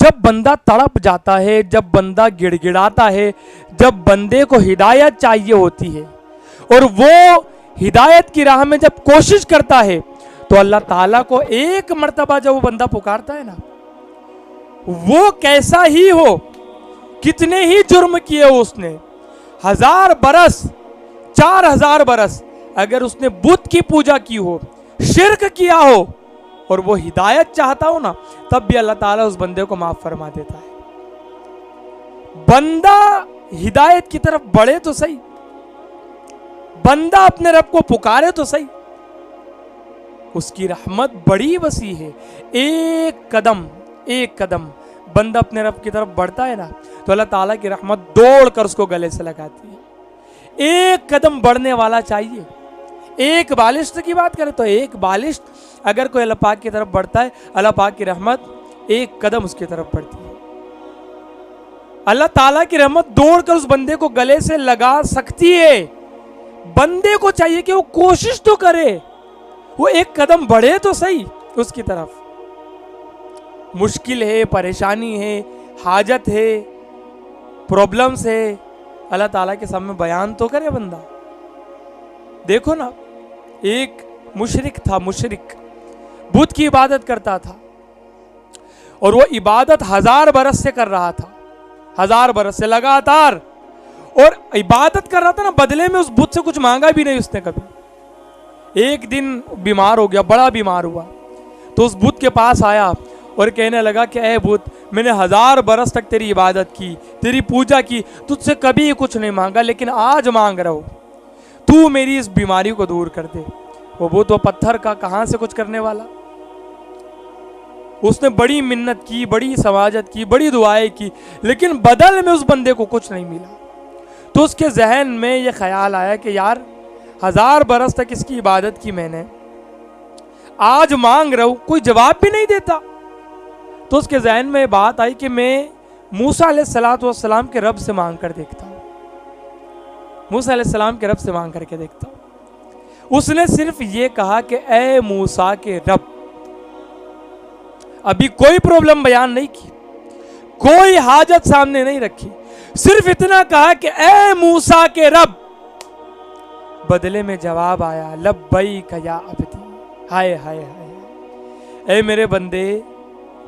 جب بندہ تڑپ جاتا ہے، جب بندہ گڑ گڑاتا ہے، جب بندے کو ہدایت چاہیے ہوتی ہے اور وہ ہدایت کی راہ میں جب کوشش کرتا ہے تو اللہ تعالیٰ کو ایک مرتبہ جب وہ بندہ پکارتا ہے نا، وہ کیسا ہی ہو، کتنے ہی جرم کیے ہو اس نے، 1000 برس 4000 برس اگر اس نے بت کی پوجا کی ہو، شرک کیا ہو اور وہ ہدایت چاہتا ہو نا، تب بھی اللہ تعالیٰ اس بندے کو معاف فرما دیتا ہے۔ بندہ ہدایت کی طرف بڑھے تو صحیح، بندہ اپنے رب کو پکارے تو صحیح، اس کی رحمت بڑی وسیع ہے۔ ایک قدم بندہ اپنے رب کی طرف بڑھتا ہے نا تو اللہ تعالیٰ کی رحمت دوڑ کر اس کو گلے سے لگاتی ہے۔ ایک قدم بڑھنے والا چاہیے۔ ایک بالشت کی بات کریں تو ایک بالشت اگر کوئی اللہ پاک کی طرف بڑھتا ہے، اللہ پاک کی رحمت ایک قدم اس کی طرف بڑھتی ہے۔ اللہ تعالیٰ کی رحمت دوڑ کر اس بندے کو گلے سے لگا سکتی ہے۔ بندے کو چاہیے کہ وہ کوشش تو کرے، وہ ایک قدم بڑھے تو صحیح اس کی طرف۔ مشکل ہے، پریشانی ہے، حاجت ہے، پرابلمز ہے، اللہ تعالیٰ کے سامنے بیان تو کرے بندہ۔ دیکھو نا، ایک مشرک تھا، مشرک بت کی عبادت کرتا تھا اور وہ عبادت 1000 برس سے کر رہا تھا، 1000 برس سے لگاتار، اور عبادت کر رہا تھا نا، بدلے میں اس بت سے کچھ مانگا بھی نہیں اس نے کبھی۔ ایک دن بیمار ہو گیا، بڑا بیمار ہوا، تو اس بت کے پاس آیا اور کہنے لگا کہ اے بت، میں نے 1000 برس تک تیری عبادت کی، تیری پوجا کی، تجھ سے کبھی کچھ نہیں مانگا، لیکن آج مانگ رہا ہوں، تو میری اس بیماری کو دور کر دے۔ وہ بت وہ پتھر کا، کہاں سے کچھ کرنے والا؟ اس نے بڑی منت کی، بڑی سماجت کی، بڑی دعائیں کی، لیکن بدل میں اس بندے کو کچھ نہیں ملا۔ تو اس کے ذہن میں یہ خیال آیا کہ یار 1000 برس تک اس کی عبادت کی میں نے، آج مانگ رہا ہوں، کوئی جواب بھی نہیں دیتا۔ تو اس کے ذہن میں بات آئی کہ میں موسیٰ علیہ السلام کے رب سے مانگ کر دیکھتا ہوں، موسیٰ علیہ السلام کے رب سے مانگ کر کے دیکھتا ہوں۔ اس نے صرف یہ کہا کہ اے موسیٰ کے رب، ابھی کوئی پرابلم بیان نہیں کی، کوئی حاجت سامنے نہیں رکھی، صرف اتنا کہا کہ اے موسیٰ کے رب۔ بدلے میں جواب آیا، لبیک یا عبدی، ہائے ہائے ہائے، اے میرے بندے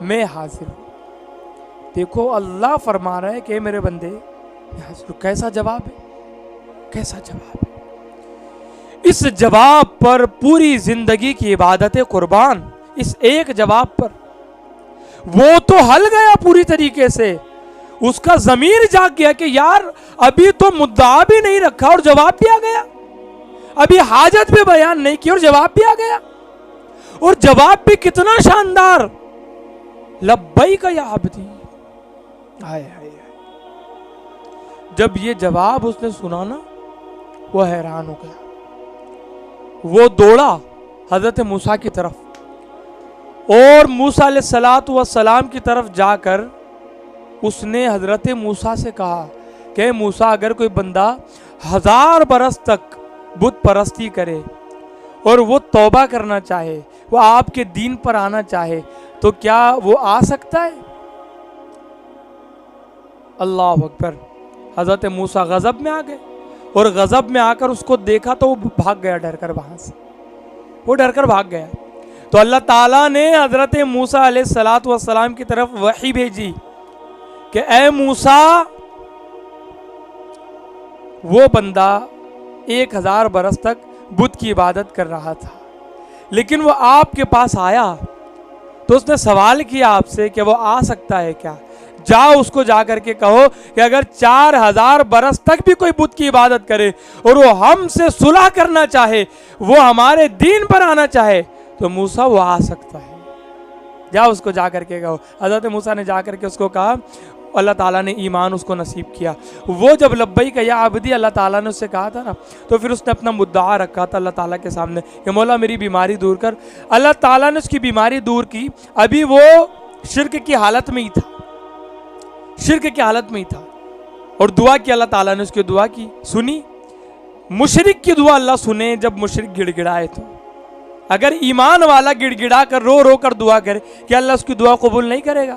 میں حاضر ہوں۔ دیکھو اللہ فرما رہا ہے کہ اے میرے بندے میں حاضر ہوں۔ کیسا جواب ہے، کیسا جواب ہے! اس جواب پر پوری زندگی کی عبادت قربان، اس ایک جواب پر وہ تو ہل گیا پوری طریقے سے۔ اس کا ضمیر جاگ گیا کہ یار ابھی تو مدعا بھی نہیں رکھا اور جواب بھی آ گیا، ابھی حاجت بھی بیان نہیں کی اور جواب بھی آ گیا، اور جواب بھی کتنا شاندار، لبیک یا عبدی، ہائے ہائے۔ جب یہ جواب اس نے سنا نا، وہ حیران ہو گیا، وہ دوڑا حضرت موسیٰ کی طرف اور موسیٰ علیہ السلام کی طرف جا کر اس نے حضرت موسیٰ سے کہا کہ موسیٰ، اگر کوئی بندہ 1000 برس تک بت پرستی کرے اور وہ توبہ کرنا چاہے، وہ آپ کے دین پر آنا چاہے، تو کیا وہ آ سکتا ہے؟ اللہ اکبر! حضرت موسیٰ غضب میں آ گئے، اور غضب میں آ کر اس کو دیکھا تو وہ بھاگ گیا ڈر کر، وہاں سے وہ ڈر کر بھاگ گیا۔ تو اللہ تعالیٰ نے حضرت موسیٰ علیہ السلام کی طرف وحی بھیجی کہ اے موسیٰ، وہ بندہ 1000 برس تک بت کی عبادت کر رہا تھا، لیکن وہ آپ کے پاس آیا تو اس نے سوال کیا آپ سے کہ وہ آ سکتا ہے کیا؟ جاؤ اس کو جا کر کے کہو کہ اگر 4000 برس تک بھی کوئی بت کی عبادت کرے اور وہ ہم سے صلح کرنا چاہے، وہ ہمارے دین پر آنا چاہے، تو موسیٰ وہ آ سکتا ہے۔ جاؤ اس کو جا کر کے کہو۔ حضرت موسیٰ نے جا کر کے اس کو کہا، اللہ تعالیٰ نے ایمان اس کو نصیب کیا۔ وہ جب لبیک یا عبدی اللہ تعالیٰ نے اس سے کہا تھا نا، تو پھر اس نے اپنا مدعا رکھا تھا اللہ تعالیٰ کے سامنے کہ مولا میری بیماری دور کر۔ اللہ تعالیٰ نے اس کی بیماری دور کی۔ ابھی وہ شرک کی حالت میں ہی تھا، شرک کی حالت میں ہی تھا، اور دعا کی، اللہ تعالیٰ نے اس کی دعا کی سنی۔ مشرک کی دعا اللہ سنے جب مشرک گڑ گڑائے تو، اگر ایمان والا گڑ گڑا کر رو رو کر دعا کرے، کہ اللہ اس کی دعا قبول نہیں کرے گا؟